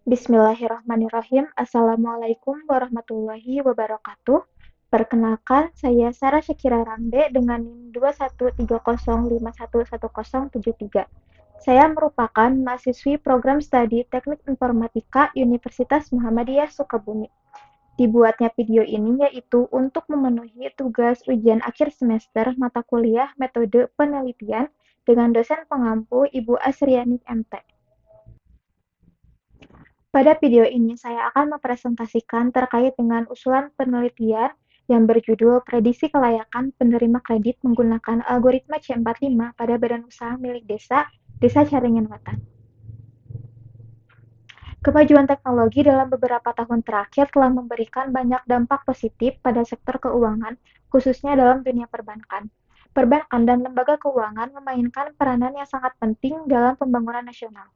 Bismillahirrahmanirrahim. Assalamualaikum warahmatullahi wabarakatuh. Perkenalkan, saya Sarah Syakira Rambe dengan NIM 21305110073. Saya merupakan mahasiswi program studi Teknik Informatika Universitas Muhammadiyah Sukabumi. Dibuatnya video ini yaitu untuk memenuhi tugas ujian akhir semester mata kuliah metode penelitian dengan dosen pengampu Ibu Asriani MT. Pada video ini saya akan mempresentasikan terkait dengan usulan penelitian yang berjudul Prediksi Kelayakan Penerima Kredit Menggunakan Algoritma C45 pada Badan Usaha Milik Desa Caringin Wetan. Kemajuan teknologi dalam beberapa tahun terakhir telah memberikan banyak dampak positif pada sektor keuangan, khususnya dalam dunia perbankan. Perbankan dan lembaga keuangan memainkan peranan yang sangat penting dalam pembangunan nasional.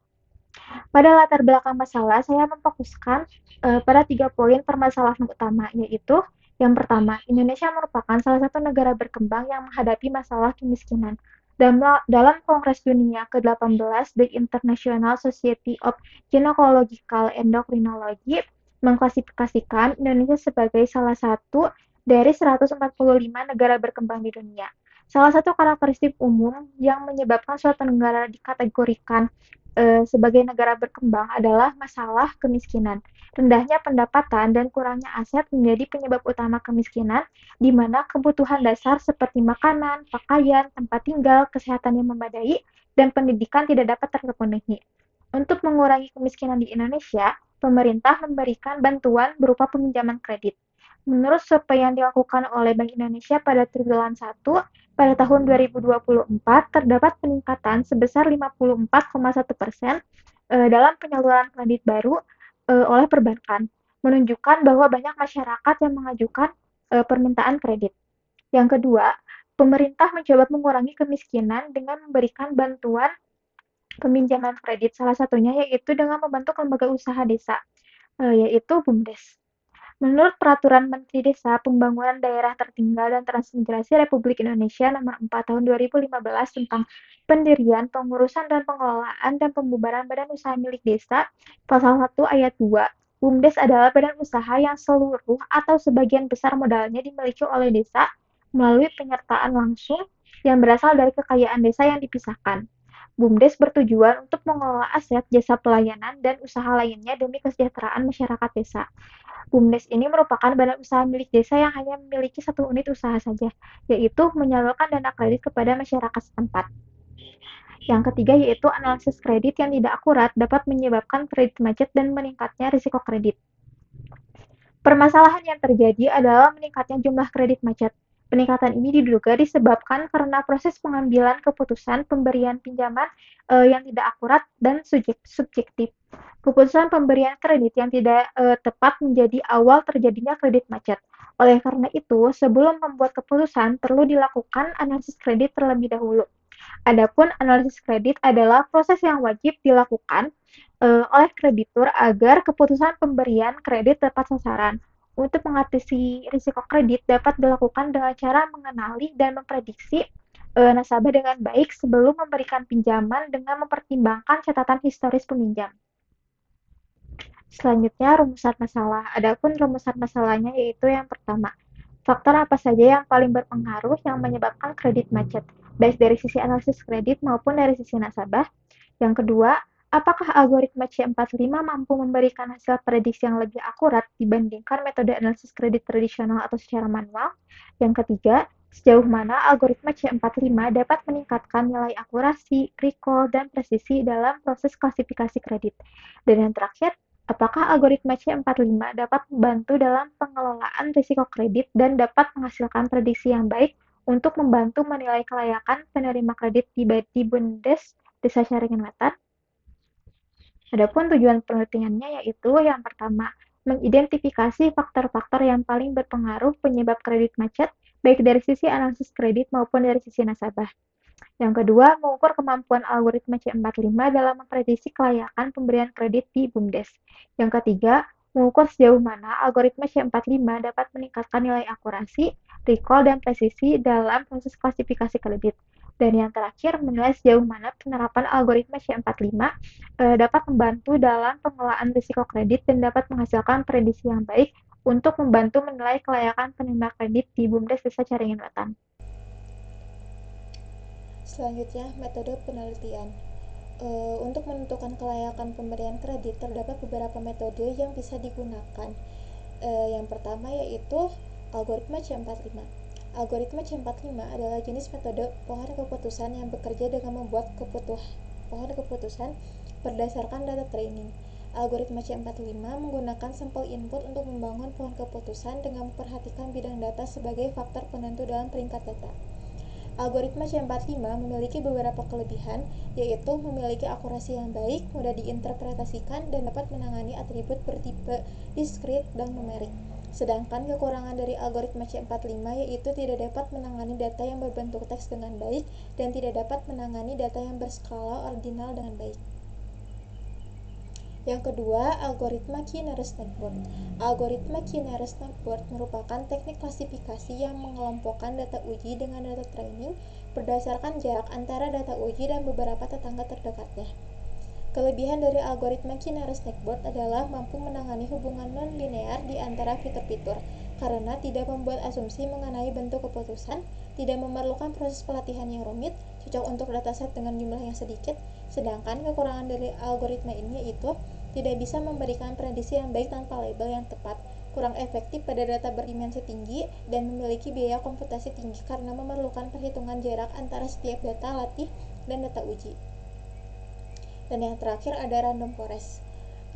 Pada latar belakang masalah, saya memfokuskan pada 3 poin permasalahan utama, yaitu yang pertama, Indonesia merupakan salah satu negara berkembang yang menghadapi masalah kemiskinan. Dalam Kongres Dunia ke-18, The International Society of Gynecological Endocrinology mengklasifikasikan Indonesia sebagai salah satu dari 145 negara berkembang di dunia. Salah satu karakteristik umum yang menyebabkan suatu negara dikategorikan sebagai negara berkembang adalah masalah kemiskinan. Rendahnya pendapatan dan kurangnya aset menjadi penyebab utama kemiskinan, di mana kebutuhan dasar seperti makanan, pakaian, tempat tinggal, kesehatan yang memadai, dan pendidikan tidak dapat terpenuhi. Untuk mengurangi kemiskinan di Indonesia, pemerintah memberikan bantuan berupa peminjaman kredit. Menurut survei yang dilakukan oleh Bank Indonesia pada triwulan 1, pada tahun 2024 terdapat peningkatan sebesar 54,1% dalam penyaluran kredit baru oleh perbankan, menunjukkan bahwa banyak masyarakat yang mengajukan permintaan kredit. Yang kedua, pemerintah mencoba mengurangi kemiskinan dengan memberikan bantuan peminjaman kredit, salah satunya yaitu dengan membentuk lembaga usaha desa, yaitu BUMDes. Menurut Peraturan Menteri Desa, Pembangunan Daerah Tertinggal dan Transmigrasi Republik Indonesia Nomor 4 Tahun 2015 tentang pendirian, pengurusan dan pengelolaan dan pembubaran badan usaha milik desa, Pasal 1 Ayat 2, BUMDes adalah badan usaha yang seluruh atau sebagian besar modalnya dimiliki oleh desa melalui penyertaan langsung yang berasal dari kekayaan desa yang dipisahkan. BUMDes bertujuan untuk mengelola aset, jasa pelayanan, dan usaha lainnya demi kesejahteraan masyarakat desa. BUMDes ini merupakan badan usaha milik desa yang hanya memiliki satu unit usaha saja, yaitu menyalurkan dana kredit kepada masyarakat setempat. Yang ketiga yaitu analisis kredit yang tidak akurat dapat menyebabkan kredit macet dan meningkatnya risiko kredit. Permasalahan yang terjadi adalah meningkatnya jumlah kredit macet. Peningkatan ini diduga disebabkan karena proses pengambilan keputusan pemberian pinjaman yang tidak akurat dan subjektif. Keputusan pemberian kredit yang tidak tepat menjadi awal terjadinya kredit macet. Oleh karena itu, sebelum membuat keputusan perlu dilakukan analisis kredit terlebih dahulu. Adapun analisis kredit adalah proses yang wajib dilakukan oleh kreditur agar keputusan pemberian kredit tepat sasaran. Untuk mengatasi risiko kredit dapat dilakukan dengan cara mengenali dan memprediksi nasabah dengan baik sebelum memberikan pinjaman dengan mempertimbangkan catatan historis peminjam. Selanjutnya, rumusan masalah. Adapun rumusan masalahnya yaitu yang pertama, faktor apa saja yang paling berpengaruh yang menyebabkan kredit macet, baik dari sisi analisis kredit maupun dari sisi nasabah. Yang kedua, apakah algoritma C45 mampu memberikan hasil prediksi yang lebih akurat dibandingkan metode analisis kredit tradisional atau secara manual? Yang ketiga, sejauh mana algoritma C45 dapat meningkatkan nilai akurasi, recall, dan presisi dalam proses klasifikasi kredit? Dan yang terakhir, apakah algoritma C45 dapat membantu dalam pengelolaan risiko kredit dan dapat menghasilkan prediksi yang baik untuk membantu menilai kelayakan penerima kredit di BUMDes Desa Caringin Wetan? Adapun tujuan penelitiannya yaitu yang pertama, mengidentifikasi faktor-faktor yang paling berpengaruh penyebab kredit macet, baik dari sisi analisis kredit maupun dari sisi nasabah. Yang kedua, mengukur kemampuan algoritma C45 dalam memprediksi kelayakan pemberian kredit di BUMDes. Yang ketiga, mengukur sejauh mana algoritma C45 dapat meningkatkan nilai akurasi, recall, dan presisi dalam proses klasifikasi kredit. Dan yang terakhir, menilai sejauh mana penerapan algoritma C45 dapat membantu dalam pengelolaan risiko kredit dan dapat menghasilkan prediksi yang baik untuk membantu menilai kelayakan penerima kredit di BUMDes Desa Caringin Wetan. Selanjutnya, metode penelitian. Untuk menentukan kelayakan pemberian kredit, terdapat beberapa metode yang bisa digunakan. Yang pertama yaitu algoritma C45. Algoritma C45 adalah jenis metode pohon keputusan yang bekerja dengan membuat pohon keputusan berdasarkan data training. Algoritma C45 menggunakan sampel input untuk membangun pohon keputusan dengan memperhatikan bidang data sebagai faktor penentu dalam peringkat data. Algoritma C45 memiliki beberapa kelebihan, yaitu memiliki akurasi yang baik, mudah diinterpretasikan, dan dapat menangani atribut bertipe diskrit dan numerik. Sedangkan kekurangan dari algoritma C45 yaitu tidak dapat menangani data yang berbentuk teks dengan baik dan tidak dapat menangani data yang berskala ordinal dengan baik. Yang kedua, algoritma Key-Nearest Network. Algoritma Key-Nearest Network merupakan teknik klasifikasi yang mengelompokkan data uji dengan data training berdasarkan jarak antara data uji dan beberapa tetangga terdekatnya. Kelebihan dari algoritma Key-Nearest Network adalah mampu menangani hubungan non-linear di antara fitur-fitur, karena tidak membuat asumsi mengenai bentuk keputusan, tidak memerlukan proses pelatihan yang rumit, cocok untuk dataset dengan jumlah yang sedikit, sedangkan kekurangan dari algoritma ini yaitu tidak bisa memberikan prediksi yang baik tanpa label yang tepat, kurang efektif pada data berdimensi tinggi, dan memiliki biaya komputasi tinggi karena memerlukan perhitungan jarak antara setiap data latih dan data uji. Dan yang terakhir ada random forest.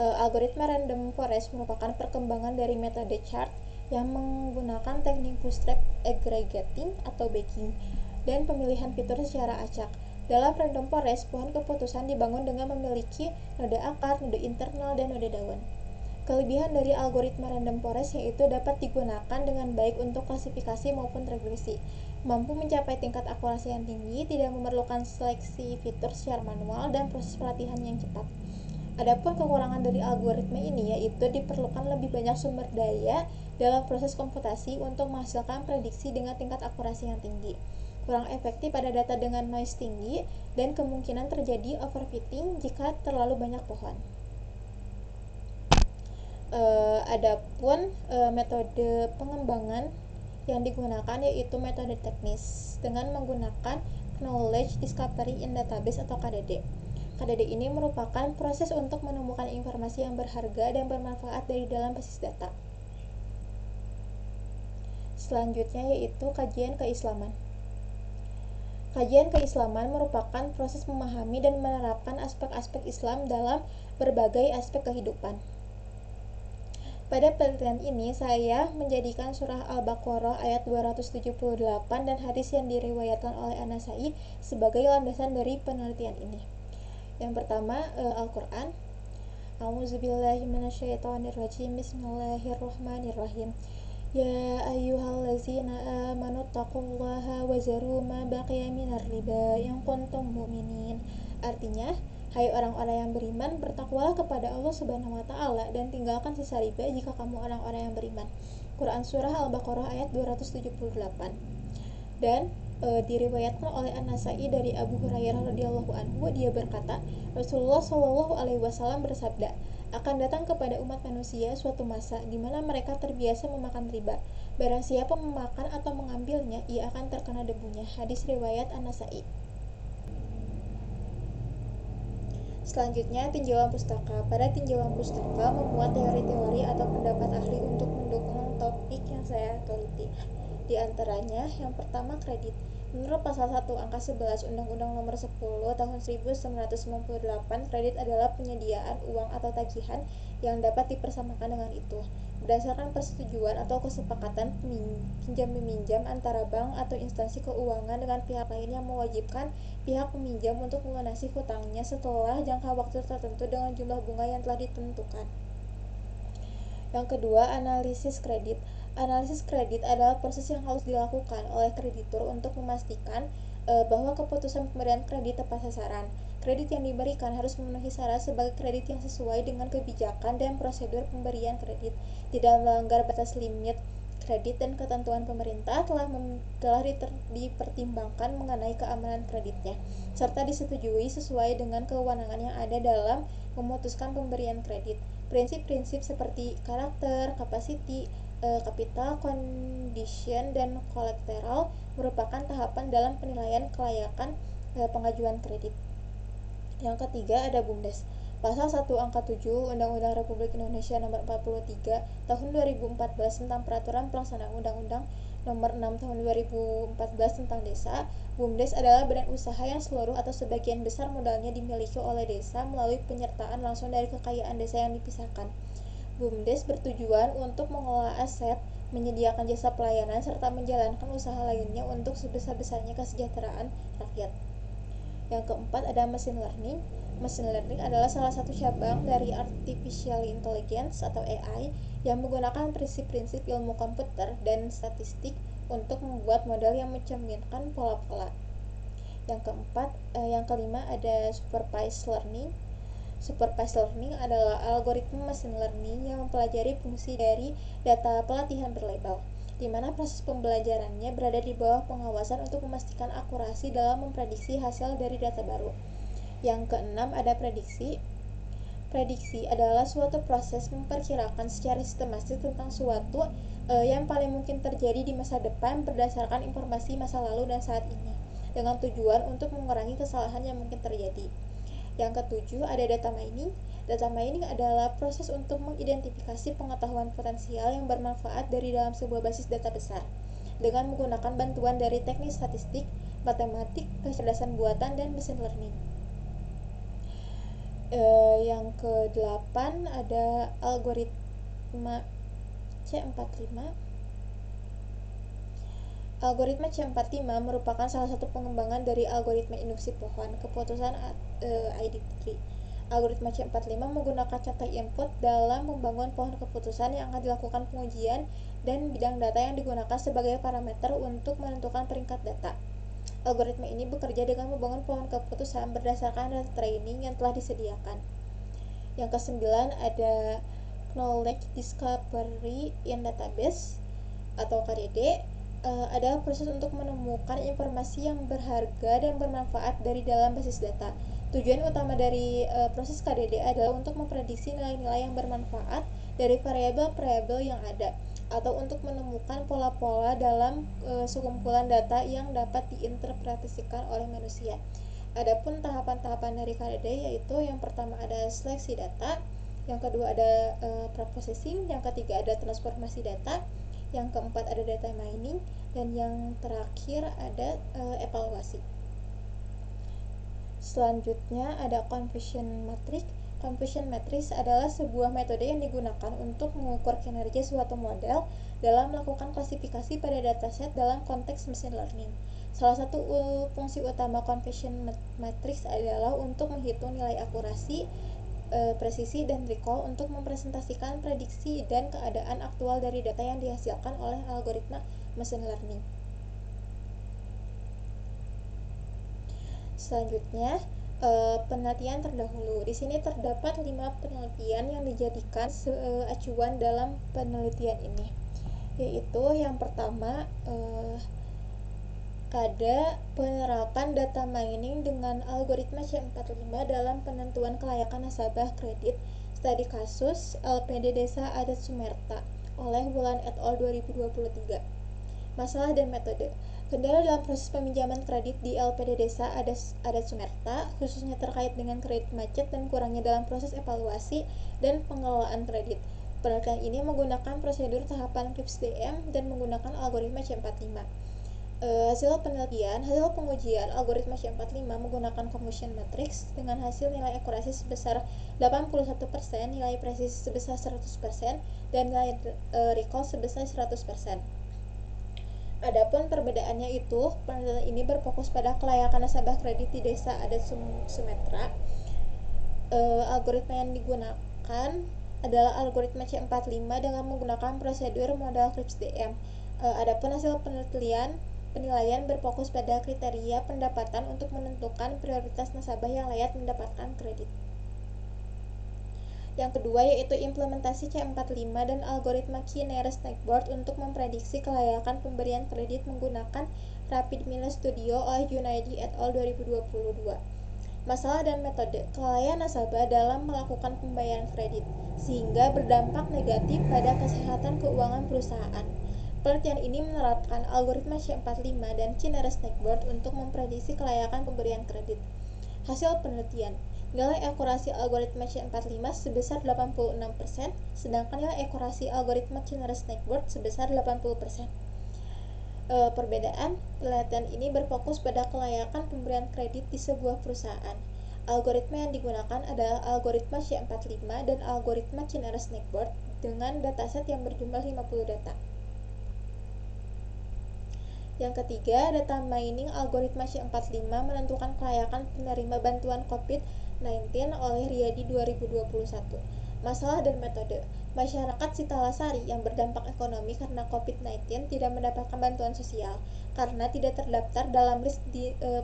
Algoritma random forest merupakan perkembangan dari metode chart yang menggunakan teknik bootstrap aggregating atau baking dan pemilihan fitur secara acak. Dalam random forest, pohon keputusan dibangun dengan memiliki node akar, node internal, dan node daun. Kelebihan dari algoritma random forest yaitu dapat digunakan dengan baik untuk klasifikasi maupun regresi, mampu mencapai tingkat akurasi yang tinggi, tidak memerlukan seleksi fitur secara manual, dan proses pelatihan yang cepat. Adapun kekurangan dari algoritma ini yaitu diperlukan lebih banyak sumber daya dalam proses komputasi untuk menghasilkan prediksi dengan tingkat akurasi yang tinggi, kurang efektif pada data dengan noise tinggi, dan kemungkinan terjadi overfitting jika terlalu banyak pohon. Adapun metode pengembangan yang digunakan yaitu metode teknis dengan menggunakan Knowledge Discovery in Database atau KDD. KDD ini merupakan proses untuk menemukan informasi yang berharga dan bermanfaat dari dalam basis data. Selanjutnya yaitu kajian keislaman. Kajian keislaman merupakan proses memahami dan menerapkan aspek-aspek Islam dalam berbagai aspek kehidupan. Pada penelitian ini, saya menjadikan surah Al-Baqarah ayat 278 dan hadis yang diriwayatkan oleh An-Nasai sebagai landasan dari penelitian ini. Yang pertama, Al-Quran. A'udzubillahi minasyaitonirrajim. Bismillahirrahmanirrahim. Ya ayyuhallazina amanu taqullaha wa zaru ma baqiya minar riba in kuntum mu'minin. Artinya, hai orang-orang yang beriman, bertakwalah kepada Allah Subhanahu wa taala dan tinggalkan sisa riba jika kamu orang-orang yang beriman. Quran surah Al-Baqarah ayat 278. Dan diriwayatkan oleh An-Nasai dari Abu Hurairah radhiyallahu anhu, dia berkata, Rasulullah shallallahu alaihi wasallam bersabda, akan datang kepada umat manusia suatu masa di mana mereka terbiasa memakan riba. Barang siapa memakan atau mengambilnya, ia akan terkena debunya. Hadis riwayat An-Nasai. Selanjutnya, tinjauan pustaka. Pada tinjauan pustaka memuat teori-teori atau pendapat ahli untuk mendukung topik yang saya teliti. Di antaranya, yang pertama kredit. Menurut pasal 1 angka 11 Undang-Undang Nomor 10 Tahun 1998, kredit adalah penyediaan uang atau tagihan yang dapat dipersamakan dengan itu berdasarkan persetujuan atau kesepakatan pinjam-meminjam antara bank atau instansi keuangan dengan pihak lain yang mewajibkan pihak peminjam untuk melunasi hutangnya setelah jangka waktu tertentu dengan jumlah bunga yang telah ditentukan. Yang kedua, analisis kredit. Analisis kredit adalah proses yang harus dilakukan oleh kreditur untuk memastikan bahwa keputusan pemberian kredit tepat sasaran. Kredit yang diberikan harus memenuhi syarat sebagai kredit yang sesuai dengan kebijakan dan prosedur pemberian kredit, tidak melanggar batas limit kredit dan ketentuan pemerintah telah dipertimbangkan mengenai keamanan kreditnya, serta disetujui sesuai dengan kewenangan yang ada dalam memutuskan pemberian kredit. Prinsip-prinsip seperti karakter, capacity, capital condition, dan collateral merupakan tahapan dalam penilaian kelayakan pengajuan kredit. Yang ketiga ada BUMDes. Pasal 1 Angka 7 Undang-Undang Republik Indonesia Nomor 43 Tahun 2014 tentang Peraturan Pelaksanaan Undang-Undang Nomor 6 Tahun 2014 tentang Desa. BUMDes adalah badan usaha yang seluruh atau sebagian besar modalnya dimiliki oleh desa melalui penyertaan langsung dari kekayaan desa yang dipisahkan. BUMDes bertujuan untuk mengelola aset, menyediakan jasa pelayanan, serta menjalankan usaha lainnya untuk sebesar-besarnya kesejahteraan rakyat. Yang keempat ada machine learning. Machine learning adalah salah satu cabang dari artificial intelligence atau AI yang menggunakan prinsip-prinsip ilmu komputer dan statistik untuk membuat model yang mencerminkan pola-pola. Yang kelima ada supervised learning. Supervised learning adalah algoritma machine learning yang mempelajari fungsi dari data pelatihan berlabel, di mana proses pembelajarannya berada di bawah pengawasan untuk memastikan akurasi dalam memprediksi hasil dari data baru. Yang keenam ada prediksi. Prediksi adalah suatu proses memperkirakan secara sistematis tentang suatu yang paling mungkin terjadi di masa depan berdasarkan informasi masa lalu dan saat ini, dengan tujuan untuk mengurangi kesalahan yang mungkin terjadi. Yang ketujuh ada data mining. Data mining adalah proses untuk mengidentifikasi pengetahuan potensial yang bermanfaat dari dalam sebuah basis data besar dengan menggunakan bantuan dari teknik statistik, matematik, kecerdasan buatan, dan mesin learning. Yang ke-8 ada algoritma C45. Algoritma C45 merupakan salah satu pengembangan dari algoritma induksi pohon keputusan ID3. Algoritma C45 menggunakan contoh input dalam membangun pohon keputusan yang akan dilakukan pengujian dan bidang data yang digunakan sebagai parameter untuk menentukan peringkat data. Algoritma ini bekerja dengan membangun pohon keputusan berdasarkan data training yang telah disediakan. Yang ke-9 ada Knowledge Discovery in Database atau KDD. Adalah proses untuk menemukan informasi yang berharga dan bermanfaat dari dalam basis data. Tujuan utama dari proses KDD adalah untuk memprediksi nilai-nilai yang bermanfaat dari variabel-variabel yang ada, atau untuk menemukan pola-pola dalam sekumpulan data yang dapat diinterpretasikan oleh manusia. Adapun tahapan-tahapan dari KDD yaitu yang pertama ada seleksi data, yang kedua ada preprocessing, yang ketiga ada transformasi data, yang keempat ada data mining, dan yang terakhir ada evaluasi. Selanjutnya ada confusion matrix. Confusion matrix adalah sebuah metode yang digunakan untuk mengukur kinerja suatu model dalam melakukan klasifikasi pada dataset dalam konteks machine learning. Salah satu fungsi utama confusion matrix adalah untuk menghitung nilai akurasi, presisi, dan recall untuk mempresentasikan prediksi dan keadaan aktual dari data yang dihasilkan oleh algoritma machine learning. Selanjutnya, penelitian terdahulu. Di sini terdapat 5 penelitian yang dijadikan acuan dalam penelitian ini, yaitu yang pertama ada penerapan data mining dengan algoritma C45 dalam penentuan kelayakan nasabah kredit, studi kasus LPD Desa Adat Sumerta oleh Wulan et al. 2023. Masalah dan metode. Kendala dalam proses peminjaman kredit di LPD Desa Adat Sumerta, khususnya terkait dengan kredit macet dan kurangnya dalam proses evaluasi dan pengelolaan kredit. Penelitian ini menggunakan prosedur tahapan KRIPS-DM dan menggunakan algoritma C45. Hasil pengujian algoritma C45 menggunakan confusion matrix dengan hasil nilai akurasi sebesar 81%, nilai presisi sebesar 100%, dan nilai recall sebesar 100%. Adapun perbedaannya itu, penelitian ini berfokus pada kelayakan nasabah kredit di desa adat Sumatera. Algoritma yang digunakan adalah algoritma C45 dengan menggunakan prosedur modal KRIPS-DM. Adapun hasil penilaian berfokus pada kriteria pendapatan untuk menentukan prioritas nasabah yang layak mendapatkan kredit. Yang kedua yaitu implementasi C45 dan algoritma Key-Nearest-Neighbor untuk memprediksi kelayakan pemberian kredit menggunakan Rapid Miller Studio oleh Junaidi et al. 2022. Masalah dan metode kelalaian nasabah dalam melakukan pembayaran kredit, sehingga berdampak negatif pada kesehatan keuangan perusahaan. Penelitian ini menerapkan algoritma C45 dan Key-Nearest-Neighbor untuk memprediksi kelayakan pemberian kredit. Hasil penelitian, nilai akurasi algoritma C45 sebesar 86%, sedangkan nilai akurasi algoritma Key-Nearest-Neighbor sebesar 80%. Perbedaan penelitian ini berfokus pada kelayakan pemberian kredit di sebuah perusahaan. Algoritma yang digunakan adalah algoritma C45 dan algoritma Key-Nearest-Neighbor dengan dataset yang berjumlah 50 data. Yang ketiga, data mining algoritma C45 menentukan kelayakan penerima bantuan COVID-19 oleh Riyadi 2021. Masalah dan metode. Masyarakat Sitalasari yang berdampak ekonomi karena COVID-19 tidak mendapatkan bantuan sosial karena tidak terdaftar dalam list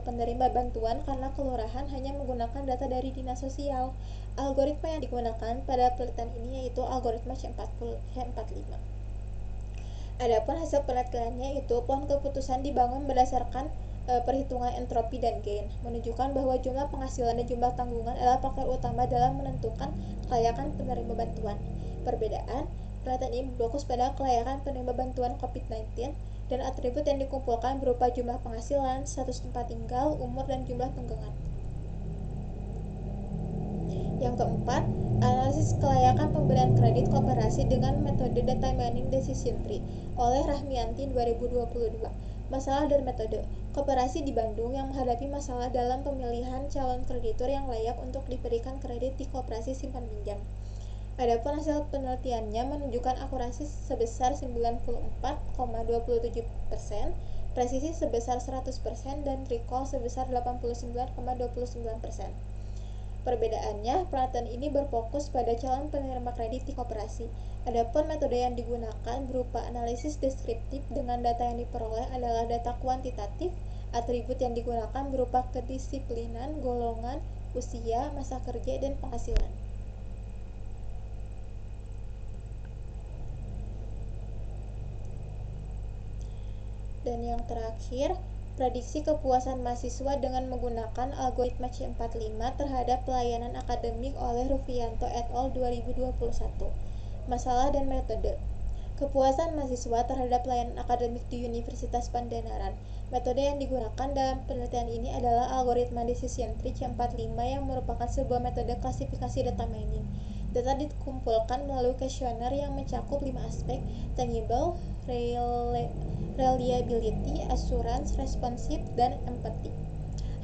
penerima bantuan karena kelurahan hanya menggunakan data dari dinas sosial. Algoritma yang digunakan pada penelitian ini yaitu algoritma C45. Adapun hasil penelitiannya itu pohon keputusan dibangun berdasarkan perhitungan entropi dan gain, menunjukkan bahwa jumlah penghasilan dan jumlah tanggungan adalah faktor utama dalam menentukan kelayakan penerima bantuan. Perbedaan, penelitian ini berfokus pada kelayakan penerima bantuan COVID-19 dan atribut yang dikumpulkan berupa jumlah penghasilan, status tempat tinggal, umur, dan jumlah tanggungan. Yang keempat, analisis kelayakan pemberian kredit koperasi dengan metode data mining decision tree oleh Rahmianti 2022. Masalah dan metode. Koperasi di Bandung yang menghadapi masalah dalam pemilihan calon kreditur yang layak untuk diberikan kredit di koperasi simpan pinjam. Adapun hasil penelitiannya menunjukkan akurasi sebesar 94,27%, presisi sebesar 100%, dan recall sebesar 89,29%. Perbedaannya, penelitian ini berfokus pada calon penerima kredit di koperasi. Adapun metode yang digunakan berupa analisis deskriptif dengan data yang diperoleh adalah data kuantitatif, atribut yang digunakan berupa kedisiplinan, golongan, usia, masa kerja, dan penghasilan. Dan yang terakhir, prediksi kepuasan mahasiswa dengan menggunakan algoritma C45 terhadap pelayanan akademik oleh Rufianto et al. 2021. Masalah dan metode. Kepuasan mahasiswa terhadap pelayanan akademik di Universitas Pandanaran. Metode yang digunakan dalam penelitian ini adalah algoritma decision tree C45 yang merupakan sebuah metode klasifikasi data mining. Data dikumpulkan melalui kuesioner yang mencakup 5 aspek: tangible, reliability, assurance, responsive, dan empathy.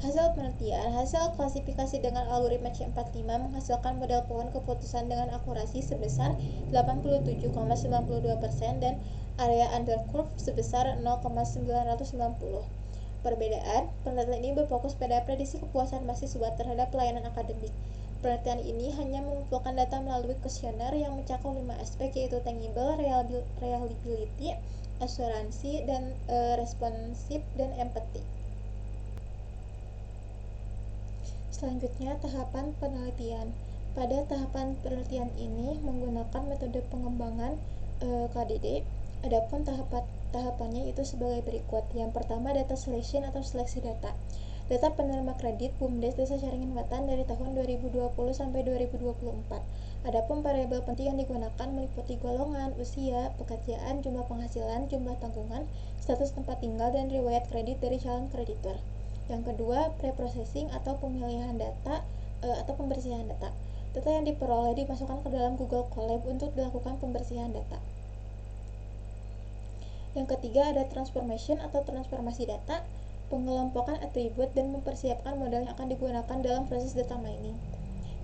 Hasil penelitian, hasil klasifikasi dengan algoritma C45 menghasilkan model pohon keputusan dengan akurasi sebesar 87,92% dan area undercurve sebesar 0,990. Perbedaan, penelitian ini berfokus pada prediksi kepuasan mahasiswa terhadap pelayanan akademik. Penelitian ini hanya mengumpulkan data melalui kuesioner yang mencakup 5 aspek yaitu tangible, reliability, asuransi, dan responsif, dan empathy. Selanjutnya, tahapan penelitian. Pada tahapan penelitian ini menggunakan metode pengembangan KDD. Adapun tahapannya itu sebagai berikut. Yang pertama, data selection atau seleksi data. Data penerima kredit BUMDes Desa Caringin Wetan dari tahun 2020 sampai 2024. Adapun variabel penting yang digunakan meliputi golongan, usia, pekerjaan, jumlah penghasilan, jumlah tanggungan, status tempat tinggal, dan riwayat kredit dari calon kreditur. Yang kedua, preprocessing atau pemilihan data atau pembersihan data. Data yang diperoleh dimasukkan ke dalam Google Colab untuk dilakukan pembersihan data. Yang ketiga, ada transformation atau transformasi data, pengelompokan atribut, dan mempersiapkan model yang akan digunakan dalam proses data mining.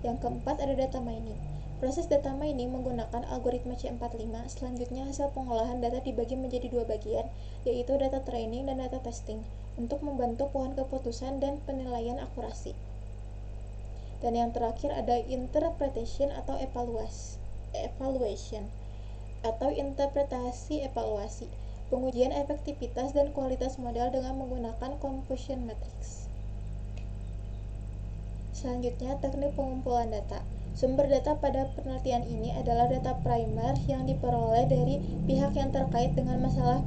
Yang keempat, ada data mining. Proses data mining menggunakan algoritma C45. Selanjutnya, hasil pengolahan data dibagi menjadi 2 bagian, yaitu data training dan data testing, untuk membentuk pohon keputusan dan penilaian akurasi. Dan yang terakhir ada interpretation atau evaluation atau interpretasi evaluasi, pengujian efektivitas dan kualitas modal dengan menggunakan confusion matrix. Selanjutnya, teknik pengumpulan data. Sumber data pada penelitian ini adalah data primer yang diperoleh dari pihak yang terkait dengan masalah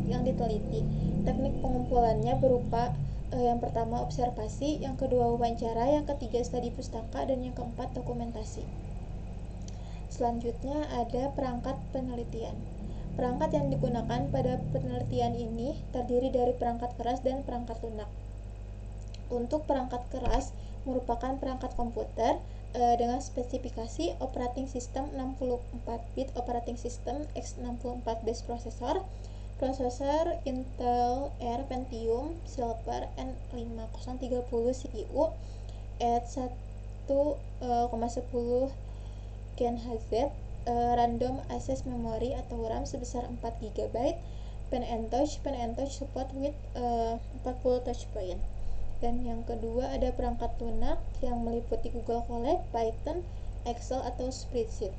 yang diteliti. Teknik pengumpulannya berupa yang pertama observasi, yang kedua wawancara, yang ketiga studi pustaka, dan yang keempat dokumentasi. Selanjutnya ada perangkat penelitian. Perangkat yang digunakan pada penelitian ini terdiri dari perangkat keras dan perangkat lunak. Untuk perangkat keras merupakan perangkat komputer dengan spesifikasi operating system 64 bit operating system x64 base processor, prosesor Intel R Pentium Silver N5030 CPU at 1,10 GHz, random access memory atau RAM sebesar 4 GB, pen and touch support with 40 touch point. Dan yang kedua ada perangkat lunak yang meliputi Google Colab, Python, Excel atau spreadsheet.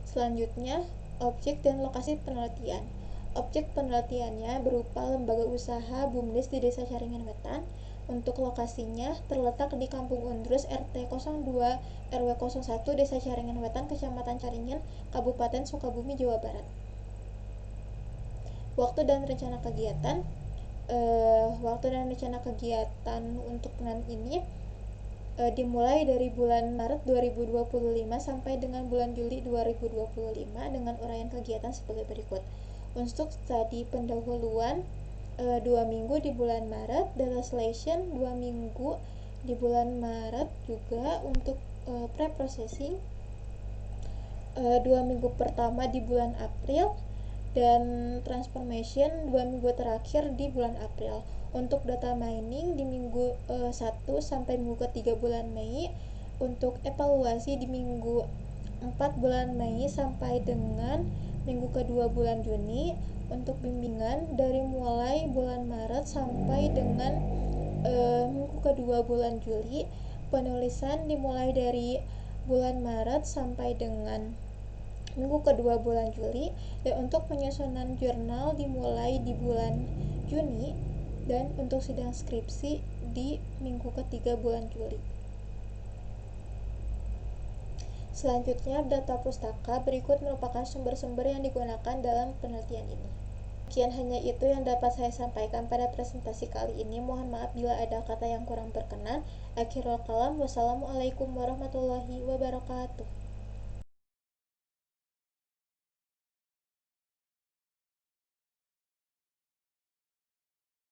Selanjutnya, objek dan lokasi penelitian. Objek penelitiannya berupa lembaga usaha BUMDes di Desa Caringin Wetan. Untuk lokasinya terletak di Kampung Undrus RT 02 RW 01 Desa Caringin Wetan, Kecamatan Caringin, Kabupaten Sukabumi, Jawa Barat. Waktu dan rencana kegiatan. Untuk penelitian ini dimulai dari bulan Maret 2025 sampai dengan bulan Juli 2025 dengan uraian kegiatan sebagai berikut. Untuk studi pendahuluan 2 minggu di bulan Maret, data selection 2 minggu di bulan Maret juga. Untuk pre-processing 2 minggu pertama di bulan April, dan transformation 2 minggu terakhir di bulan April. Untuk data mining di minggu 1 sampai minggu ke-3 bulan Mei. Untuk evaluasi di minggu 4 bulan Mei sampai dengan minggu ke-2 bulan Juni. Untuk bimbingan dari mulai bulan Maret sampai dengan minggu ke-2 bulan Juli. Penulisan dimulai dari bulan Maret sampai dengan minggu kedua bulan Juli, dan untuk penyusunan jurnal dimulai di bulan Juni, dan untuk sidang skripsi di minggu ketiga bulan Juli. Selanjutnya, data pustaka. Berikut merupakan sumber-sumber yang digunakan dalam penelitian ini. Sekian hanya itu yang dapat saya sampaikan pada presentasi kali ini. Mohon maaf bila ada kata yang kurang berkenan. Akhirul kalam. Wassalamualaikum warahmatullahi wabarakatuh.